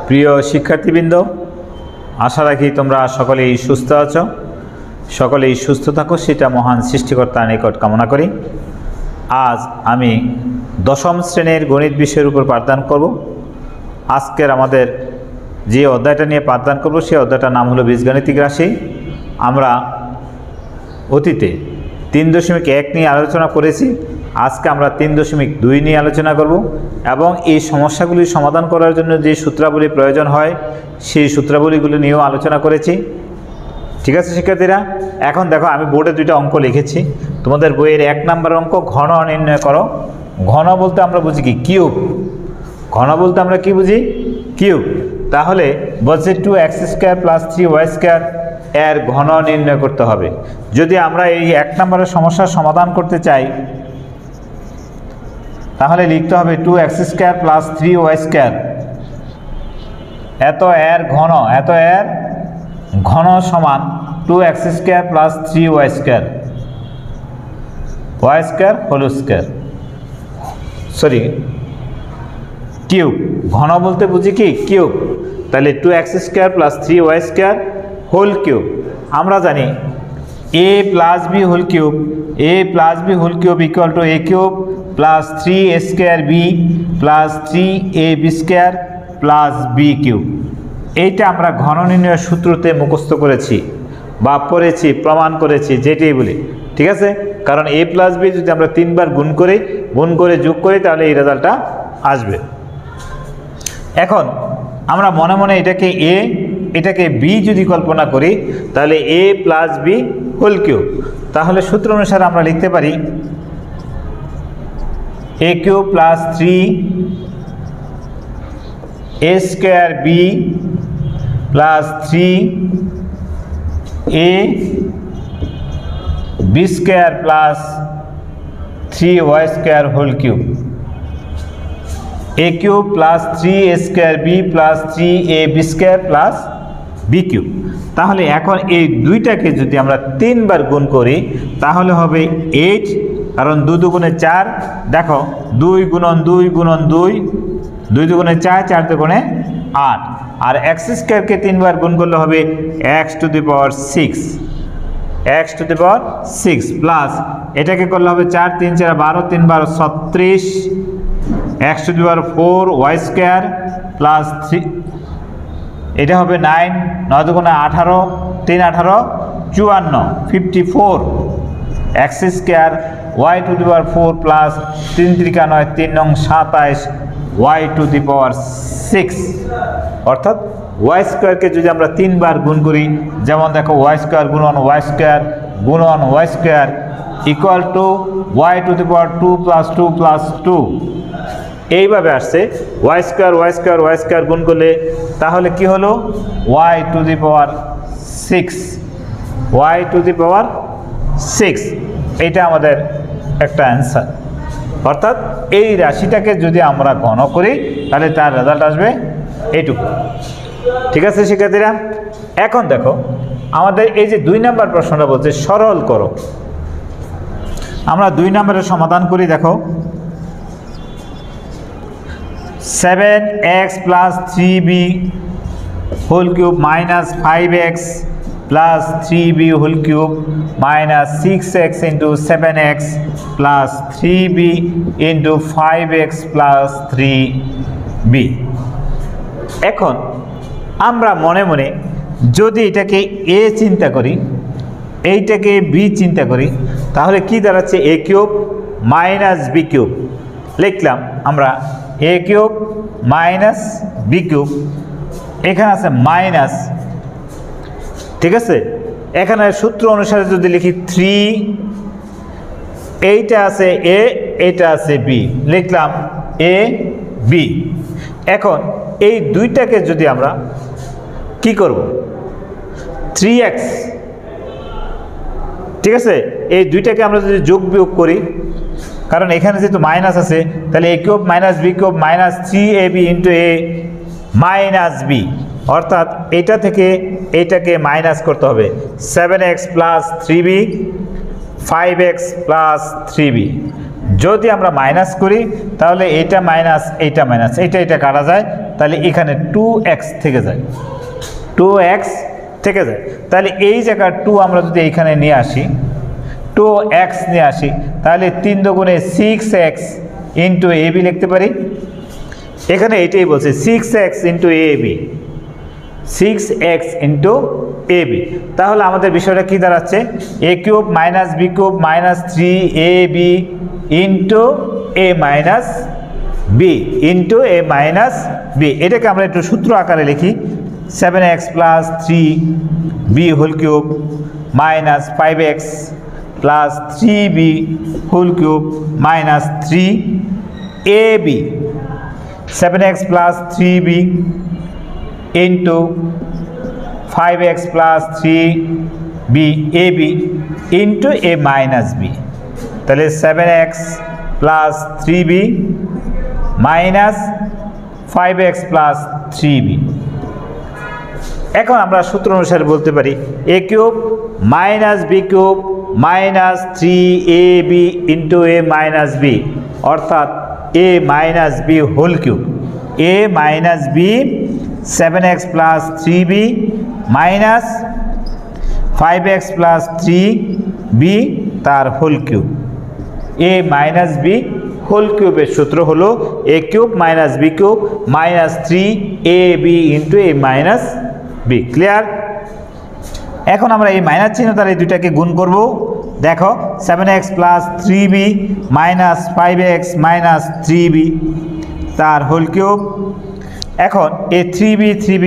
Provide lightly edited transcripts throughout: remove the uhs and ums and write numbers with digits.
প্রিয় শিক্ষার্থীবৃন্দ, আশা রাখি তোমরা সকলেই সুস্থ আছো। সকলেই সুস্থ থাকো সেটা মহান সৃষ্টিকর্তার নিকট কামনা করি। আজ আমি দশম শ্রেণীর গণিত বিষয়ের উপর পাঠদান করব। আজকের আমাদের যে অধ্যায়টা নিয়ে পাঠদান করব সেই অধ্যায়টার নাম হলো বীজগাণিতিক রাশি। আমরা অতীতে 3.1 নিয়ে আলোচনা করেছি। আজকে আমরা 3.2 নিয়ে আলোচনা করব এবং এই সমস্যাগুলি সমাধান করার জন্য যে সূত্রাবলী প্রয়োজন হয় সেই সূত্রাবলীগুলি নিয়েও আলোচনা করেছি। ঠিক আছে শিক্ষার্থীরা, এখন দেখো আমি বোর্ডে দুইটা অঙ্ক লিখেছি। তোমাদের বইয়ের 1 নম্বর অঙ্ক ঘন নির্ণয় করো। ঘন বলতে আমরা বুঝি কি? কিউব। ঘন বলতে আমরা কি বুঝি? কিউব। তাহলে বলছে 2x² + 3y² এর ঘন নির্ণয় করতে হবে। যদি আমরা এই 1 নম্বরের সমস্যার সমাধান করতে চাই তাহলে লিখতে হবে 2x² + 3y² এত এর ঘন সমান 2x² + 3y² কিউব। ঘন বলতে বুঝি কি? কিউব। তাহলে 2x² + 3y² হোল কিউব। আমরা জানি a + b whole cube, a + b whole cube = a³ + 3a² b + 3ab² + b³ এইটা আমরা ঘন নির্ণয়ের সূত্রতে মুখস্থ করেছি বা পড়েছি, প্রমাণ করেছি, যেটাই বলি। ঠিক আছে, কারণ a + b যদি আমরা 3 বার গুণ করে যোগ করি তাহলে এই রেজাল্টটা আসবে। এখন আমরা মনে মনে এটাকে b যদি কল্পনা করি তাহলে a + b হোল কিউব। তাহলে সূত্র অনুসারে আমরা লিখতে পারি a³ + 3a² b + 3ab² + 3y² whole cube. a³ + 3a² b + 3ab² + b³ তাহলে এখন এই দুইটাকে যদি আমরা 3 বার গুণ করি তাহলে হবে 8, কারণ 2 × 2 = 4। দেখো 2 × 2 × 2 2 × 4 4 × 8 আর x² কে 3 বার গুণ করলে হবে x⁻6 প্লাস এটাকে করলে হবে 4 × 3 = 12 3 × 12 = 36 x⁴y² প্লাস 3 এটা হবে 9 9 × 18 3 18 54 54 x² y⁴ প্লাস 3 × 3 = 9 3 × 27 y⁻6 অর্থাৎ y² কে যদি আমরা 3 বার গুণ করি, যেমন দেখো y² × y² = y⁻2 + 2 এইভাবে আসছে। y² গুণ করলে তাহলে কি হলো? y⁻6 এইটা আমাদের একটা অ্যান্সার। অর্থাৎ এই রাশিটাকে যদি আমরা ঘন করি তাহলে তার রেজাল্ট আসবে এইটুকু। ঠিক আছে শিক্ষার্থীরা, এখন দেখো আমাদের এই যে 2 নম্বর প্রশ্নটা বলছে সরল করো। আমরা 2 নম্বরের সমাধান করি। দেখো 7x + 3b whole cube - 5x + 3b whole cube - 6x × 7x + 3b × 5x + 3b। এখন আমরা মনে মনে যদি এটাকে a চিন্তা করি, এইটাকে b চিন্তা করি, তাহলে কি দাঁড়াচ্ছে? a³ - b³ লিখলাম আমরা a³ - b³ এখানে আছে মাইনাস। ঠিক আছে, এখানে সূত্র অনুসারে যদি লিখি 3, এইটা আছে a, এটা আছে b, লিখলাম a b। এখন এই দুইটাকে যদি আমরা কি করব? 3x, ঠিক আছে, এই দুইটাকে আমরা যদি যোগ বিয়োগ করি, কারণ এখানে যেহেতু মাইনাস আছে তাহলে a³ - b³ - 3ab × a - b অর্থাৎ এটা থেকে এইটাকে মাইনাস করতে হবে। 7x + 3b 5x + 3b যদি আমরা মাইনাস করি তাহলে এটা মাইনাস, এটা মাইনাস, এটা কাটা যায়, তাহলে এখানে 2x থেকে যায়, 2x থেকে যায়। তাহলে এই জায়গার 2 আমরা যদি এইখানে নিয়ে আসি, 2x নিয়ে আসি, তাহলে 3 দুগুণে 6x ইন্টু ab লিখতে পারি। এখানে এটাই বলছে 6x into ab, 6x into ab। তাহলে আমাদের বিষয়টা কি দাঁড়াচ্ছে, a cube minus b cube minus 3ab into a minus b into a minus b। এটাকে আমরা একটু সূত্র আকারে লিখি, 7x plus 3b whole cube minus 5x plus 3b whole cube minus 3ab, 7x plus 3b into 5x plus 3b ab into a minus b। তাহলে 7x plus 3b minus 5x plus 3b। এখন আমরা সূত্র অনুসারে বলতে পারি a cube minus b cube minus 3ab into a minus b, অর্থাৎ a minus b whole cube, a minus b 7x plus 3b minus 5x plus 3b তার whole cube, a minus b whole কিউবের সূত্র হলো a cube minus b cube minus 3ab into a minus b। Clear? এখন আমরা এই minus চিহ্ন দ্বারা এই দুইটাকে গুণ করব। দেখো 7x plus 3b minus 5x minus 3b তার হোল কিউব। এখন এই 3b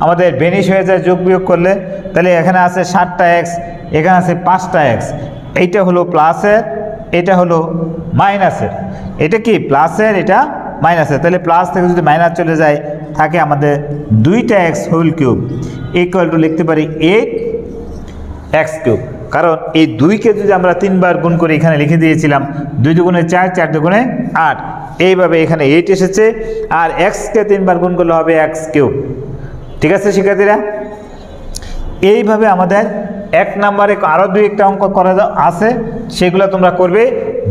আমাদের বেনিশ হয়ে যায় যোগ বিয়োগ করলে, তাহলে এখানে আছে 7টা x, এখানে আছে 5টা x। এইটা হলো প্লাসের, এটা হলো মাইনাসের। এটা কি প্লাসের, এটা মাইনাসের। তাহলে প্লাস থেকে যদি মাইনাস চলে যায় থাকে আমাদের 2টা x whole cube equal to লিখতে পারি 8x কিউব। কারণ এই 2কে যদি আমরা 3 বার গুণ করে এখানে লিখে দিয়েছিলাম, 2 দুগুণে 4, 4 দুগুণে 8, এইভাবে এখানে 8 এসেছে। আর xকে 3 বার গুণ করলে হবে x কিউব। ঠিক আছে শিক্ষার্থীরা? এইভাবে আমাদের 1 নম্বরে আরও 2-1টা অঙ্ক করা আছে, সেগুলো তোমরা করবে।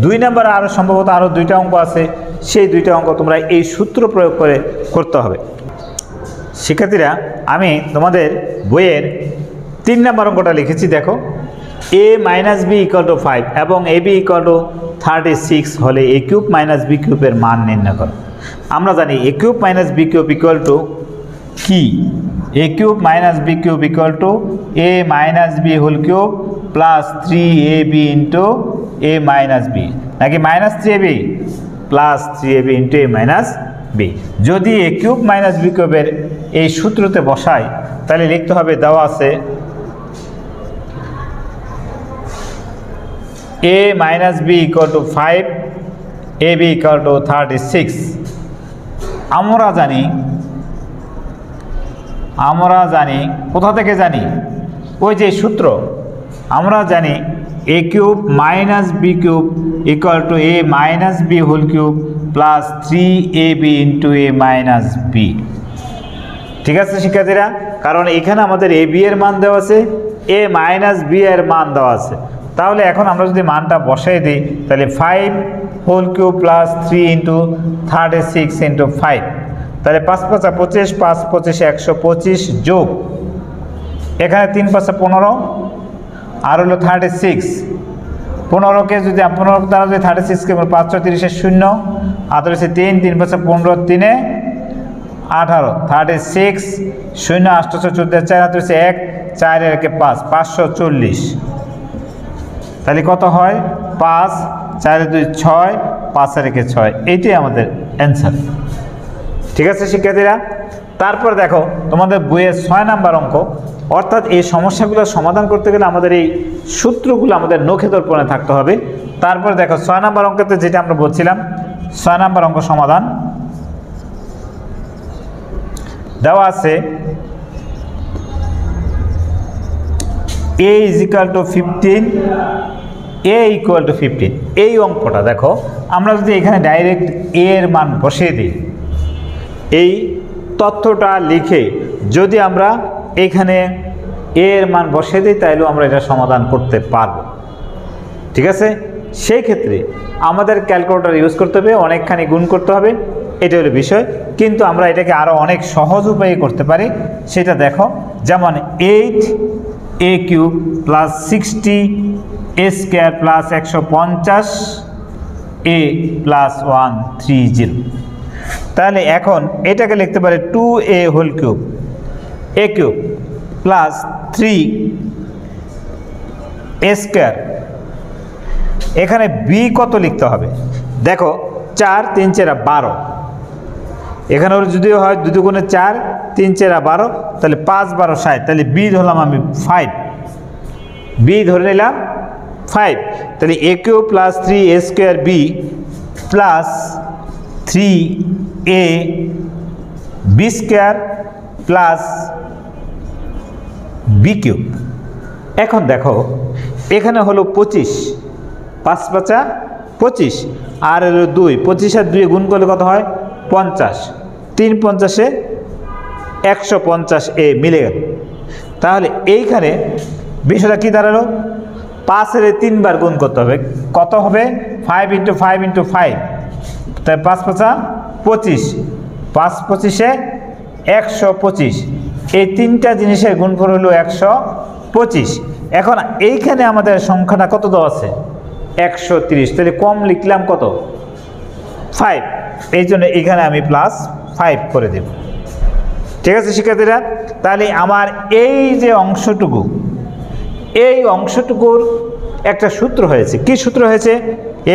2 নম্বরে আরও সম্ভবত আরও 2টা অঙ্ক আছে, সেই 2টা অঙ্ক তোমরা এই সূত্র প্রয়োগ করে করতে হবে। শিক্ষার্থীরা, আমি তোমাদের বইয়ের 3 নম্বর অঙ্কটা লিখেছি। দেখো, a minus b equal to 5 এবং ab ইকুয়াল টু 36 হলে a কিউব মাইনাস b কিউবের মান নির্ণয় করো। আমরা জানি a cube minus b cube equal to কি, a cube minus b cube equal to a minus b whole cube plus 3ab into a minus b, নাকি minus 3ab plus 3ab into a minus b। যদি a cube minus b কিউবের এই সূত্রতে বসাই, তাহলে লিখতে হবে, দেওয়া আছে a minus b equal to 5, ab equal to 36। আমরা জানি কোথা থেকে জানি, ওই যে সূত্র, আমরা জানি a cube minus b cube equal to a minus b whole cube plus 3ab into a minus b। ঠিক আছে শিক্ষার্থীরা? কারণ এখানে আমাদের a b এর মান দেওয়া আছে, a মাইনাস b এর মান দেওয়া আছে। তাহলে এখন আমরা যদি মানটা বসাই দিই, তাহলে 5 whole cube plus 3 into 36 into 5, তাহলে 5 × 5 = 25, 5 × 25 = 125 যোগ এখানে 3 × 5 = 15 আর হলো 36। 15কে যদি 15 দ্বারা যদি 36কে 5 × 30 = 0, আর হচ্ছে 3, 3 × 5 = 15, 3 × 18, 36, 0 8 × 14, 4 হাতে হচ্ছে 1, 4 এর 5, 540। তাহলে কত হয়? 5, 4 এর 2 6, 5 এর 6। এইটাই আমাদের অ্যান্সার। ঠিক আছে শিক্ষার্থীরা? তারপর দেখো তোমাদের বইয়ের 6 নাম্বার অঙ্ক, অর্থাৎ এই সমস্যাগুলো সমাধান করতে গেলে আমাদের এই সূত্রগুলো আমাদের নখে দর্পণে থাকতে হবে। তারপর দেখো 6 নাম্বার অঙ্কতে যেটা আমরা বলছিলাম, 6 নাম্বার অঙ্ক সমাধান দেওয়া আছে a = 15, a = 15। এই অঙ্কটা দেখো, আমরা যদি এখানে ডাইরেক্ট a এর মান বসিয়ে দিই, এই তথ্যটা লিখে যদি আমরা এখানে a এর মান বসিয়ে দিই, তাহলেও আমরা এটা সমাধান করতে পারবো। ঠিক আছে? সেই ক্ষেত্রে আমাদের ক্যালকুলেটর ইউজ করতে হবে, অনেকখানি গুণ করতে হবে। এটা হলো বিষয়। কিন্তু আমরা এটাকে আরও অনেক সহজ উপায়ে করতে পারি, সেটা দেখো। যেমন 8a³ plus 60a² plus 150a plus 130। তাহলে এখন এটাকে লিখতে পারি 2a³ a³ প্লাস 3a²। এখানে বি কত লিখতে হবে দেখো, 4 3 4 12। এখানে যদিও হয় 2 গুণে 4 3 4 12, তাহলে 5 12 60। তাহলে বি ধরলাম আমি 5, বি ধরে নিলাম 5। তাহলে a³ plus 3a² B plus 3ab² plus b³। এখন দেখো এখানে হলো 25, 5 5 25, আর হলো 2, 25 আর 2 গুণ করলে কত হয় 50, 3 50 150 মিলে গেল। তাহলে এইখানে বিষয়টা কি দাঁড়ালো, 5 এর 3 বার গুণ করতে হবে। কত হবে 5 × 5 × 5, তাই 5 5 25, 5 25 125। এই তিনটা জিনিসের গুণফল হলো 125। এখন এইখানে আমাদের সংখ্যাটা কত দেওয়া আছে 130, তাহলে কম লিখলাম কত 5, এই জন্য এখানে আমি +5 করে দেব। ঠিক আছে শিক্ষার্থীরা, তাহলে আমার এই যে অংশটুকু, এই অংশটুকুর একটা সূত্র হয়েছে। কি সূত্র হয়েছে,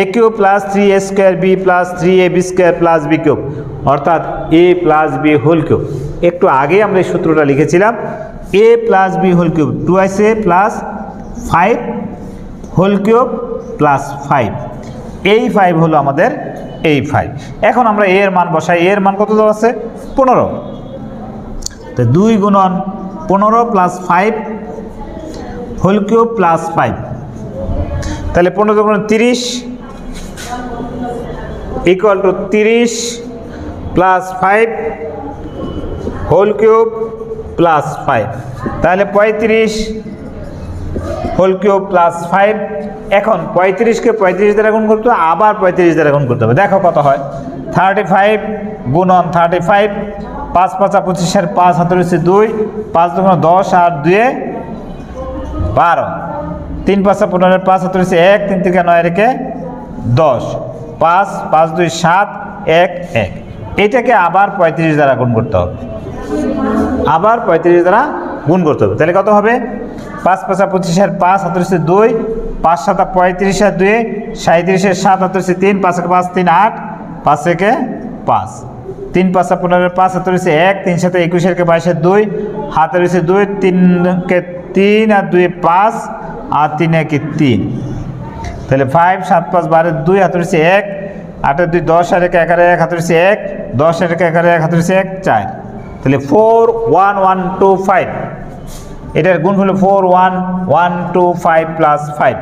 a³ plus 3a² b plus 3ab² plus b³, অর্থাৎ a plus b whole cube. একটু আগে আমরা এই সূত্রটা লিখেছিলাম, a plus b whole cube 2a plus 5 whole cube plus 5। এই 5 হলো আমাদের এই 5। এখন আমরা এর মান বসাই। এর মান কত দেওয়া আছে 15, তো 2 গুণন 15 প্লাস 5 হোল কিউব প্লাস 5। তাহলে 15 গুণন 30 equal to 30 plus 5 whole cube plus 5, তাহলে 35 হোল কিউব প্লাস 5। এখন 35কে 35 দ্বারা গুণ করতে হবে, আবার 35 দ্বারা গুণ করতে হবে। দেখো কত হয় 35 গুণন 35, 5 5 25 আর 5 হাতে রয়েছে 2, 5 2 10 আর 2 12, 3 5 15 5 হাতে রয়েছে 1, 3 3 9 রেখে 10, 5 5 2 7 1 1। এটাকে আবার 35 দ্বারা গুণ করতে হবে, আবার 35 দ্বারা গুণ করতে হবে। তাহলে কত হবে 5 5 25 আর 5 হাতে রয়েছে 2, 5 7 35 আর 2 37 এর 7 হাতে রয়েছে 3, 5 5 3 8, 5 1 5, 3 5 15 5 হাতে রয়েছে 1, 3 7 21 এর 22 এর 2 হাতে রয়েছে 2, 3 কে 3 আর 2 5 আর 3 1 3। তাহলে 5 7 5 12 2 হাতে রয়েছে 1, 8 2 10 আর 1 11 1 হাতে রয়েছে 1, 10 আর 1 11 1 হাতে রয়েছে 1 4। তাহলে 4 1 1 2 5, এটার গুণ হলো 4 1 1 2 5 প্লাস 5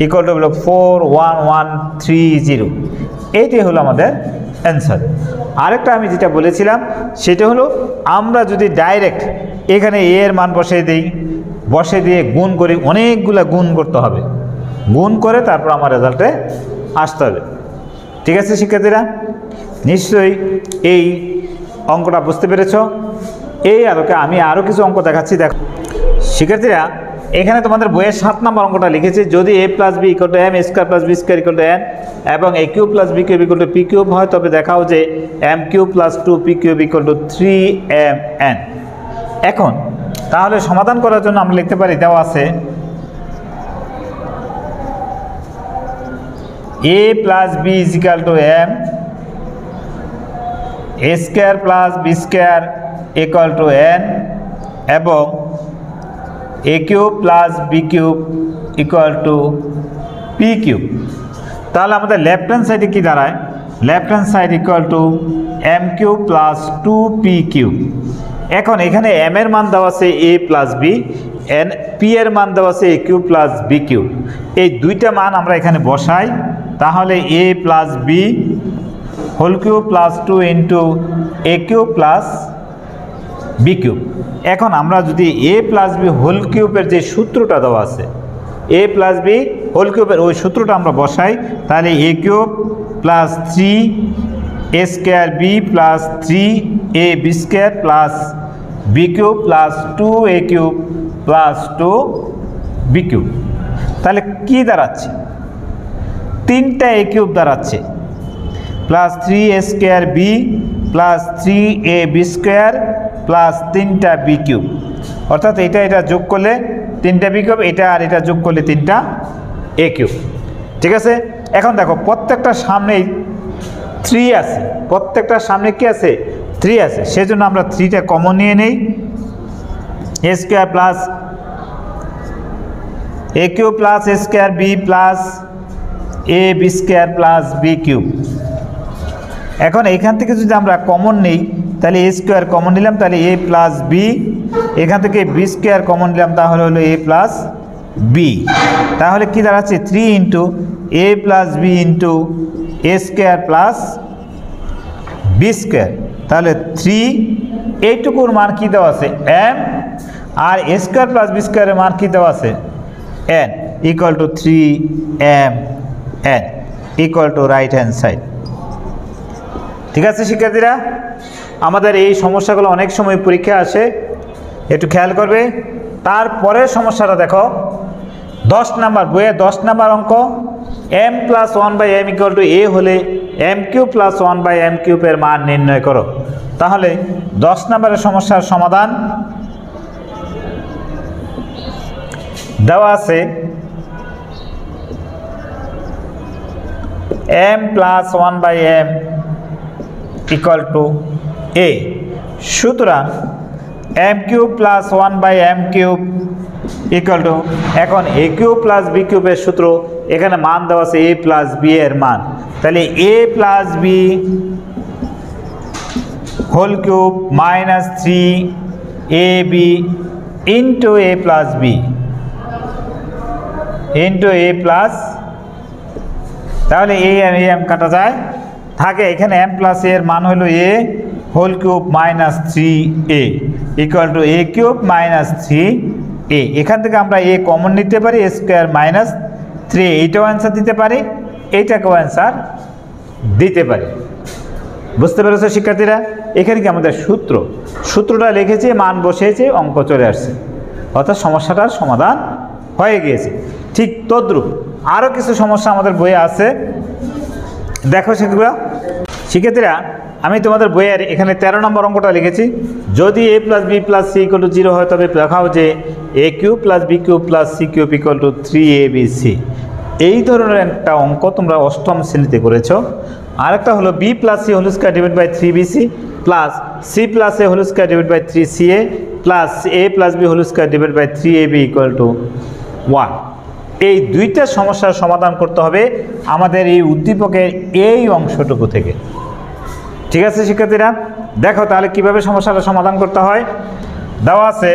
ইকুয়াল টু হলো 4 1 1 3 0। এইটাই হলো আমাদের অ্যান্সার। আরেকটা আমি যেটা বলেছিলাম সেটা হলো, আমরা যদি ডাইরেক্ট এখানে এ এর মান বসিয়ে দিই, বসে দিয়ে গুণ করি, অনেকগুলো গুণ করতে হবে, গুণ করে তারপর আমার রেজাল্টে আসতে হবে। ঠিক আছে শিক্ষার্থীরা, নিশ্চয়ই এই অঙ্কটা বুঝতে পেরেছ। এই আলোকে আমি আরও কিছু অঙ্ক দেখাচ্ছি। দেখো শিক্ষার্থীরা, এখানে তোমাদের বইয়ের 7 নম্বর অঙ্কটা লিখেছে, যদি a plus b equal to m square plus b square equal to n এবং a cube plus b cube equal to p cube হয়, তবে দেখাও যে m cube plus 2p cube equal to 3mn। এখন তাহলে সমাধান করার জন্য আমরা লিখতে পারি, দেওয়া আছে a plus b is equal to m, a square plus b square equal to n এবং a cube plus b cube equal to p cube. তাহলে আমাদের লেফট হ্যান্ড সাইডে কি দাঁড়ায়, left hand side equal to m cube plus 2p cube. এখন এখানে m এর মান দেওয়া আছে a plus b, n p এর মান দেওয়া আছে a cube plus b cube. এই দুইটা মান আমরা এখানে বসাই, তাহলে a plus b whole cube plus 2 into a cube plus b cube. এখন আমরা যদি a প্লাস বি হোল কিউবের যে সূত্রটা দেওয়া আছে, a প্লাস বি হোল কিউবের ওই সূত্রটা আমরা বসাই, তাহলে a cube plus a square b plus 3 ab square plus b cube plus 2a cube plus 2b cube. তাহলে কি দাঁড়াচ্ছে? 3টা a কিউব দাঁড়াচ্ছে plus 3a square b plus 3ab square plus 3টা বি কিউব, অর্থাৎ এটা যোগ করলে 3টা বি কিউব, এটা আর এটা যোগ করলে 3টা এ কিউব। ঠিক আছে, এখন দেখো প্রত্যেকটা সামনেই 3 আছে, প্রত্যেকটার সামনে কি আছে? 3 আছে, সেজন্য আমরা 3টা কমন নিয়ে নেই। A square plus a cube plus a square b plus a b square plus b cube. এখন এইখান থেকে যদি আমরা কমন নেই তাহলে এ স্কোয়ার কমন নিলাম, তাহলে এ প্লাস বি, এখান থেকে বি স্কোয়ার কমন নিলাম, তাহলে হলো এ প্লাস বি। তাহলে কি দাঁড়াচ্ছে? 3 ইন্টু এ প্লাস বি ইন্টু এ স্কোয়ার প্লাস বি স্কোয়ার। তাহলে 3 এইটুকুর মান কী দেওয়া আছে? এম, আর এ স্কোয়ার প্লাস বি স্কোয়ারের মান কী দেওয়া আছে? N, equal to 3m n, equal to right hand side. ঠিক আছে শিক্ষার্থীরা, আমাদের এই সমস্যাগুলো অনেক সময় পরীক্ষা আসে, একটু খেয়াল করবে। তারপরে সমস্যাটা দেখো, 10 নাম্বার বইয়ে 10 নাম্বার অঙ্ক, m plus 1/m equal to a হলে m কিউব প্লাস 1/m কিউবের মান নির্ণয় করো। তাহলে 10 নাম্বারের সমস্যার সমাধান দেওয়া আছে m plus 1/m equal to a। সুতরাং m cube plus 1/m cube equal two, এখন a কিউব প্লাস b কিউবের সূত্র, এখানে মান দেওয়া আছে a প্লাস b এর মান, তাহলে a plus b whole cube minus 3ab into a plus b into a plus, তাহলে a আর m কাটা যায়, থাকে এখানে m প্লাস a এর মান হলো a whole cube minus 3a equal to a cube minus 3a। এখান থেকে আমরা a কমন নিতে পারি, a স্কোয়ার মাইনাস 3, এইটাও অ্যান্সার দিতে পারি, এইটাকেও অ্যান্সার দিতে পারি। বুঝতে পেরেছো শিক্ষার্থীরা? এখানে কি আমাদের সূত্রটা লিখেছে, মান বসিয়েছে, অঙ্ক চলে আসছে, অর্থাৎ সমস্যাটার সমাধান হয়ে গিয়েছে। ঠিক তদ্রূপ আরও কিছু সমস্যা আমাদের বইয়ে আছে, দেখো সেগুলো। শিক্ষার্থীরা, আমি তোমাদের বইয়ের এখানে 13 নম্বর অঙ্কটা লিখেছি, যদি a plus b plus c equal to 0 হয় তবে দেখাও যে a cube plus b cube plus c cube equal to 3abc। এই ধরনের একটা অঙ্ক তোমরা 8ম শ্রেণীতে করেছো। আরেকটা হলো b plus c whole square divide by 3bc plus c plus a whole square divide by 3ca plus a plus b whole square divide by 3ab equal to 1। এই দুইটা সমস্যার সমাধান করতে হবে আমাদের এই উদ্দীপকের এই অংশটুকু থেকে। ঠিক আছে শিক্ষার্থীরা, দেখো তাহলে কিভাবে সমস্যাটা সমাধান করতে হয়। দেওয়া আছে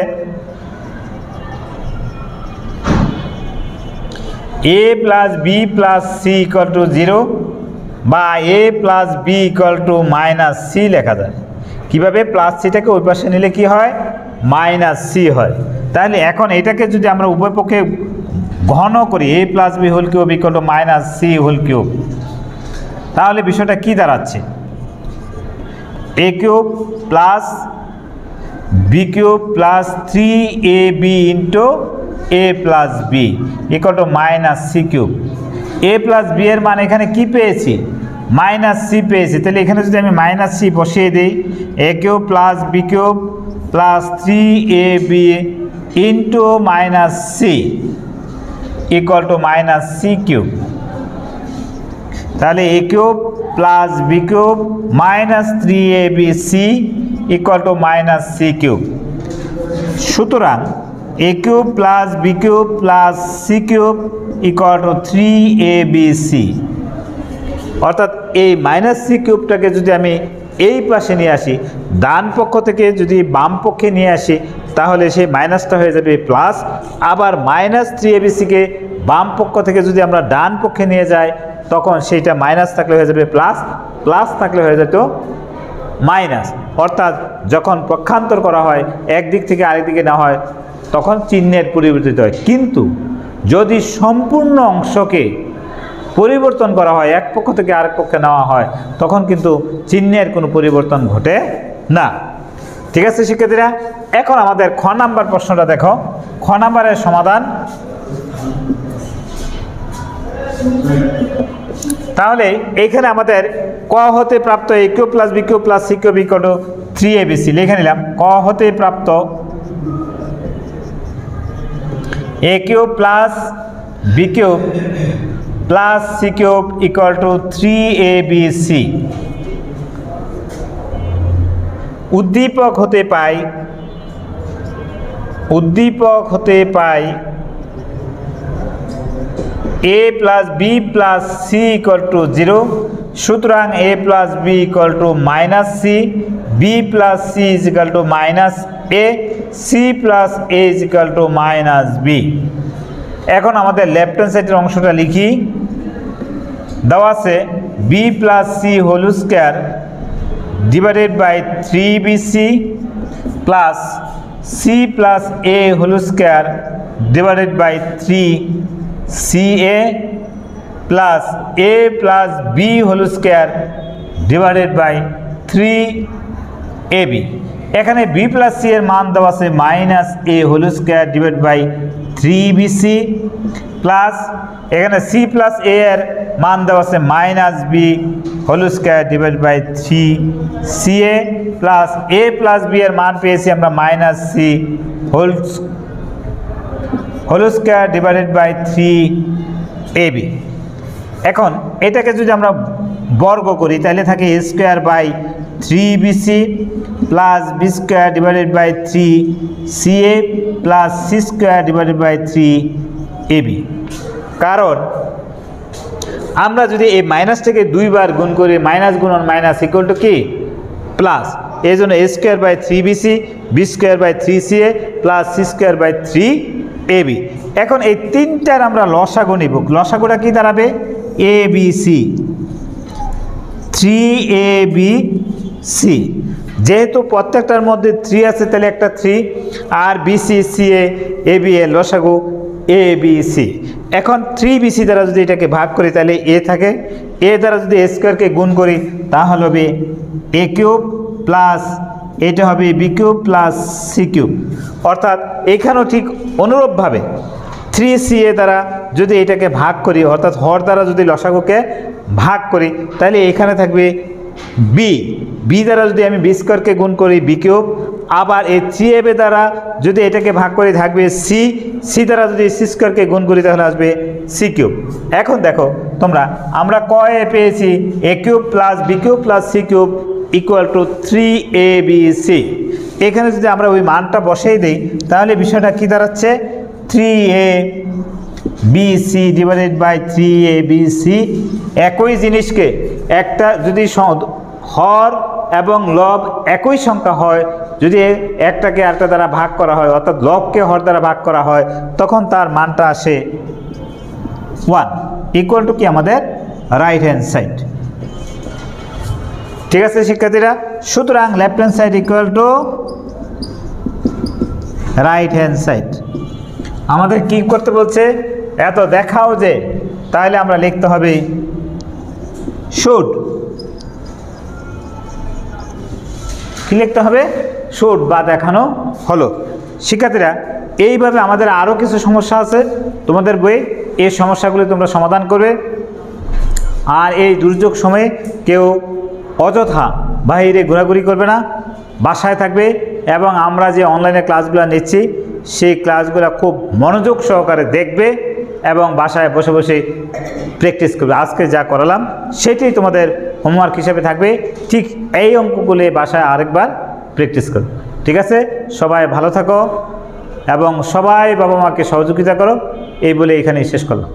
a plus b plus c equal to 0 বা a plus b equal to minus c লেখা যায়। কীভাবে? প্লাস সিটাকে ওই পাশে নিলে কি হয়? মাইনাস সি হয়। তাহলে এখন এটাকে যদি আমরা উভয় পক্ষে ঘন করি, a plus b whole cube equal to minus c whole cube, তাহলে বিষয়টা কি দাঁড়াচ্ছে? a cube plus b cube plus 3ab into a plus b equal to minus c cube. a plus b এর মান এখানে কি পেয়েছি? মাইনাস সি পেয়েছি। তাহলে এখানে যদি আমি মাইনাস সি বসিয়ে দিই, a cube plus b cube plus 3ab into minus c equal to minus c cube. তাহলে a cube plus b cube minus 3abc equal to minus c cube. সুতরাং a cube plus b cube plus c cube equal to 3abc, অর্থাৎ এই minus C কিউবটাকে যদি আমি এই পাশে নিয়ে আসি, ডান পক্ষ থেকে যদি বাম পক্ষে নিয়ে আসি, তাহলে সেই মাইনাসটা হয়ে যাবে প্লাস। আবার মাইনাস 3abcকে বাম পক্ষ থেকে যদি আমরা ডান পক্ষে নিয়ে যাই, তখন সেইটা মাইনাস থাকলে হয়ে যাবে প্লাস, প্লাস থাকলে হয়ে যেত মাইনাস। অর্থাৎ যখন পক্ষান্তর করা হয়, একদিক থেকে আরেক দিকে নেওয়া হয়, তখন চিহ্নের পরিবর্তিত হয়। কিন্তু যদি সম্পূর্ণ অংশকে পরিবর্তন করা হয়, এক পক্ষ থেকে আরেক পক্ষে নেওয়া হয়, তখন কিন্তু চিহ্নের কোনো পরিবর্তন ঘটে না। ঠিক আছে শিক্ষার্থীরা, এখন আমাদের খ নাম্বার প্রশ্নটা দেখো। খ নাম্বারের সমাধান, তাহলে এখানে আমাদের ক হতে প্রাপ্ত a cube plus b cube plus c cube equal to 3abc লিখে নিলাম। ক হতে প্রাপ্ত a cube plus b cube plus c cube equal to 3abc। উদ্দীপক হতে পাই a plus b plus c equal to 0। সুতরাং a plus b equal to minus c, b plus c is equal to minus a, c plus a is equal to minus b. এখন আমাদের left hand সাইডের অংশটা লিখি। দেওয়া আছে b plus c whole square divided by 3bc plus c plus a whole square divided by 3ca plus a plus b whole square divided by 3ab। এখানে b plus c এর মান দেওয়া আছে minus a whole square divide by 3bc plus এখানে c plus a এর মান দেওয়া আছে minus b whole square divide by 3ca plus a plus b এর মান পেয়েছি আমরা minus c whole square divided by 3ab। এখন এটাকে যদি আমরা বর্গ করি তাহলে থাকে a square by 3bc plus b square divided by 3ca plus c square divided by 3ab। কারণ আমরা যদি এই মাইনাসটাকে দুইবার গুণ করি, মাইনাস গুণন মাইনাস ইকুয়াল টু কি প্লাস, এই জন্য a square by 3bc, b square by 3ca plus c square by 3ab। এখন এই তিনটার আমরা লসাগু নিব। লসাগুটা কি দাঁড়াবে abc, 3abc। যেহেতু প্রত্যেকটার মধ্যে 3 আছে তাহলে একটা 3, আর bc ca ab এর লসাগু abc। এখন 3bc দ্বারা যদি এটাকে ভাগ করি তাহলে a থাকে, a দ্বারা যদি a স্কোয়ারকে গুণ করি তাহলে হবে a কিউব প্লাস এটা হবে b cube plus c cube. অর্থাৎ এখানেও ঠিক অনুরূপভাবে 3ca দ্বারা যদি এটাকে ভাগ করি, অর্থাৎ হর দ্বারা যদি লসাগুকে ভাগ করি তাহলে এখানে থাকবে বি দ্বারা যদি আমি বি স্কোয়ারকে গুণ করি বি কিউব, আবার এই 3ab দ্বারা যদি এটাকে ভাগ করি থাকবে সি দ্বারা যদি সি স্কোয়ারকে গুণ করি তাহলে আসবে সি কিউব। এখন দেখো তোমরা, আমরা কয়ে পেয়েছি a cube plus b cube plus c cube equal to 3abc। এখানে যদি আমরা ওই মানটা বসেই দিই তাহলে বিষয়টা কি দাঁড়াচ্ছে 3abc ডিভাইডেড বাই 3abc। একই জিনিসকে একটা যদি হর এবং লব একই সংখ্যা হয়, যদি একটাকে আরেকটা দ্বারা ভাগ করা হয় অর্থাৎ লবকে হর দ্বারা ভাগ করা হয় তখন তার মানটা আসে 1 ইকুয়াল টু কি আমাদের রাইট হ্যান্ড সাইড। ঠিক আছে শিক্ষার্থীরা, সুতরাং left hand side equal two right hand side. আমাদের কি করতে বলছে, এত দেখাও যে, তাহলে আমরা লিখতে হবে শুড। কি লিখতে হবে শুড বা দেখানো হলো। শিক্ষার্থীরা এইভাবে আমাদের আরও কিছু সমস্যা আছে তোমাদের বইয়ে, এই সমস্যাগুলি তোমরা সমাধান করবে। আর এই দুর্যোগ সময়ে কেউ অযথা বাইরে ঘোরাঘুরি করবে না, বাসায় থাকবে এবং আমরা যে অনলাইনে ক্লাসগুলো নিচ্ছি সেই ক্লাসগুলো খুব মনোযোগ সহকারে দেখবে এবং বাসায় বসে বসে প্র্যাকটিস করবে। আজকে যা করালাম সেটাই তোমাদের হোমওয়ার্ক হিসেবে থাকবে। ঠিক এই অঙ্কগুলো বাসায় আরেকবার প্র্যাকটিস করবে। ঠিক আছে, সবাই ভালো থাকো এবং সবাই বাবা মাকে সহযোগিতা করো, এই বলে এখানেই শেষ করলাম।